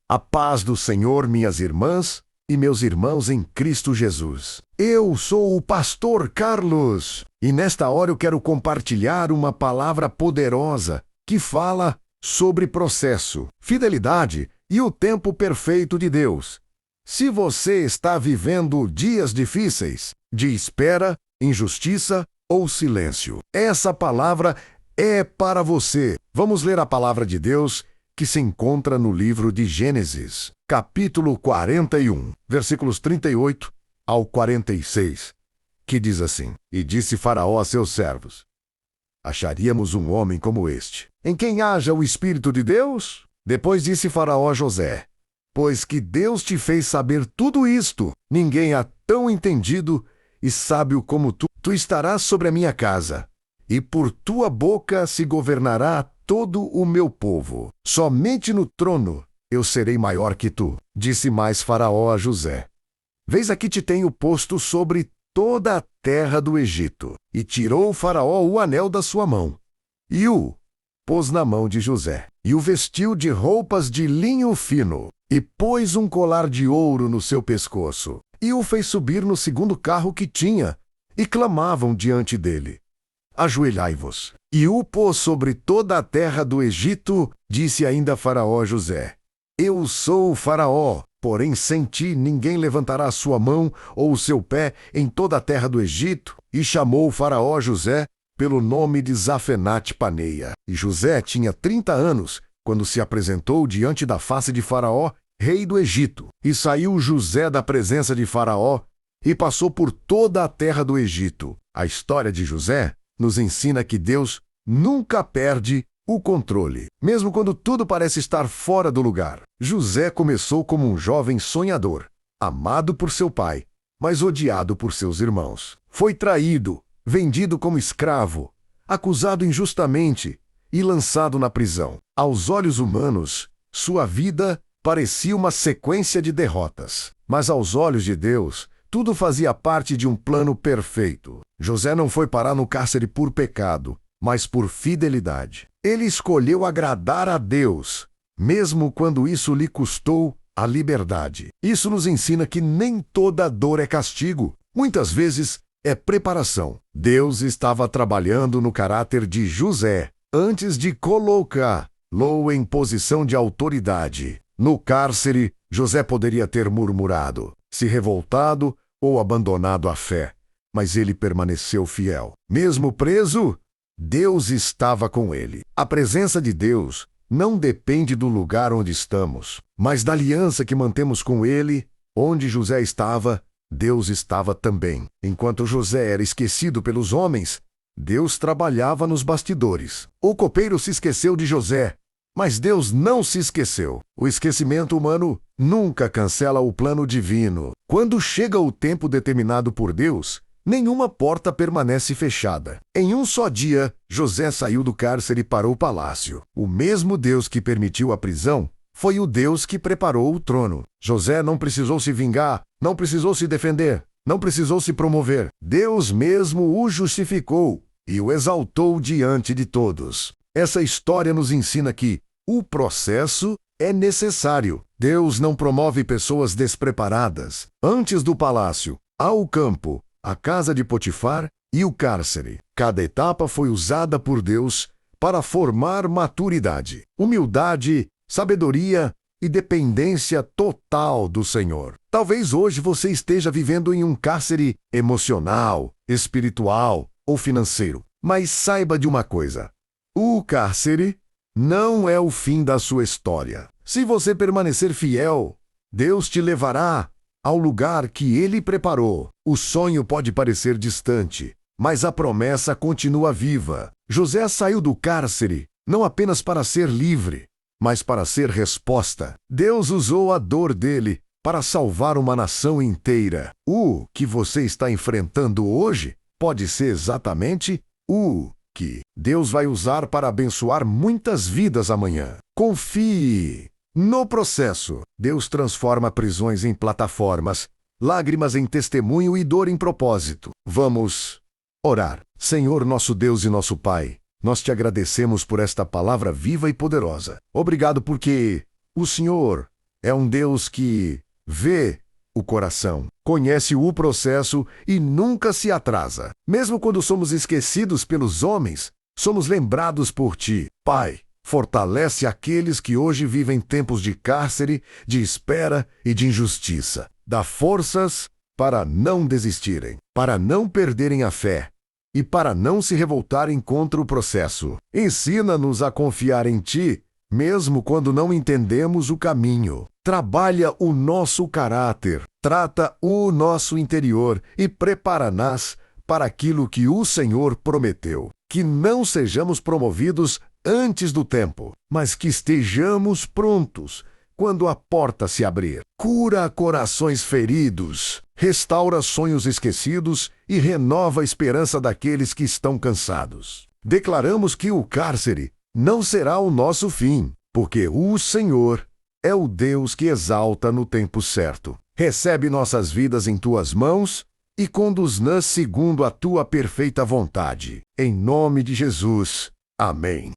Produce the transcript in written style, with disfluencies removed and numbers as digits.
A paz do Senhor, minhas irmãs e meus irmãos em Cristo Jesus. Eu sou o pastor Carlos e nesta hora eu quero compartilhar uma palavra poderosa que fala sobre processo, fidelidade e o tempo perfeito de Deus. Se você está vivendo dias difíceis, de espera, injustiça ou silêncio, essa palavra é para você. Vamos ler a palavra de Deus que se encontra no livro de Gênesis, capítulo 41, versículos 38 ao 46, que diz assim: E disse Faraó a seus servos: Acharíamos um homem como este, em quem haja o Espírito de Deus? Depois disse Faraó a José: Pois que Deus te fez saber tudo isto, ninguém há tão entendido e sábio como tu. Tu estarás sobre a minha casa, e por tua boca se governará todo o meu povo. Somente no trono eu serei maior que tu. Disse mais Faraó a José: Vês aqui te tenho posto sobre toda a terra do Egito. E tirou Faraó o anel da sua mão, e o pôs na mão de José, e o vestiu de roupas de linho fino, e pôs um colar de ouro no seu pescoço, e o fez subir no segundo carro que tinha, e clamavam diante dele: Ajoelhai-vos. E o pôs sobre toda a terra do Egito. Disse ainda Faraó a José: Eu sou o Faraó, porém sem ti ninguém levantará a sua mão ou o seu pé em toda a terra do Egito. E chamou o Faraó a José pelo nome de Zafenate-Paneia. E José tinha 30 anos, quando se apresentou diante da face de Faraó, rei do Egito. E saiu José da presença de Faraó e passou por toda a terra do Egito. A história de José nos ensina que Deus nunca perde o controle, mesmo quando tudo parece estar fora do lugar. José começou como um jovem sonhador, amado por seu pai, mas odiado por seus irmãos. Foi traído, vendido como escravo, acusado injustamente e lançado na prisão. Aos olhos humanos, sua vida parecia uma sequência de derrotas, mas aos olhos de Deus, tudo fazia parte de um plano perfeito. José não foi parar no cárcere por pecado, mas por fidelidade. Ele escolheu agradar a Deus, mesmo quando isso lhe custou a liberdade. Isso nos ensina que nem toda dor é castigo. Muitas vezes é preparação. Deus estava trabalhando no caráter de José antes de colocá-lo em posição de autoridade. No cárcere, José poderia ter murmurado, se revoltado ou abandonado a fé, mas ele permaneceu fiel. Mesmo preso, Deus estava com ele. A presença de Deus não depende do lugar onde estamos, mas da aliança que mantemos com ele. Onde José estava, Deus estava também. Enquanto José era esquecido pelos homens, Deus trabalhava nos bastidores. O copeiro se esqueceu de José, mas Deus não se esqueceu. O esquecimento humano nunca cancela o plano divino. Quando chega o tempo determinado por Deus, nenhuma porta permanece fechada. Em um só dia, José saiu do cárcere para o palácio. O mesmo Deus que permitiu a prisão foi o Deus que preparou o trono. José não precisou se vingar, não precisou se defender, não precisou se promover. Deus mesmo o justificou e o exaltou diante de todos. Essa história nos ensina que o processo é necessário. Deus não promove pessoas despreparadas. Antes do palácio, há o campo, a casa de Potifar e o cárcere. Cada etapa foi usada por Deus para formar maturidade, humildade, sabedoria e dependência total do Senhor. Talvez hoje você esteja vivendo em um cárcere emocional, espiritual ou financeiro. Mas saiba de uma coisa: o cárcere não é o fim da sua história. Se você permanecer fiel, Deus te levará ao lugar que Ele preparou. O sonho pode parecer distante, mas a promessa continua viva. José saiu do cárcere não apenas para ser livre, mas para ser resposta. Deus usou a dor dele para salvar uma nação inteira. O que você está enfrentando hoje pode ser exatamente o que Deus vai usar para abençoar muitas vidas amanhã. Confie no processo. Deus transforma prisões em plataformas, lágrimas em testemunho e dor em propósito. Vamos orar. Senhor, nosso Deus e nosso Pai, nós te agradecemos por esta palavra viva e poderosa. Obrigado porque o Senhor É um Deus que vê o coração, conhece o processo e nunca se atrasa. Mesmo quando somos esquecidos pelos homens, somos lembrados por ti. Pai, fortalece aqueles que hoje vivem tempos de cárcere, de espera e de injustiça. Dá forças para não desistirem, para não perderem a fé e para não se revoltarem contra o processo. Ensina-nos a confiar em ti, mesmo quando não entendemos o caminho. Trabalha o nosso caráter, trata o nosso interior e prepara-nos para aquilo que o Senhor prometeu. Que não sejamos promovidos antes do tempo, mas que estejamos prontos quando a porta se abrir. Cura corações feridos, restaura sonhos esquecidos e renova a esperança daqueles que estão cansados. Declaramos que o cárcere não será o nosso fim, porque o Senhor é o Deus que exalta no tempo certo. Recebe nossas vidas em tuas mãos e conduz-nos segundo a tua perfeita vontade. Em nome de Jesus. Amém.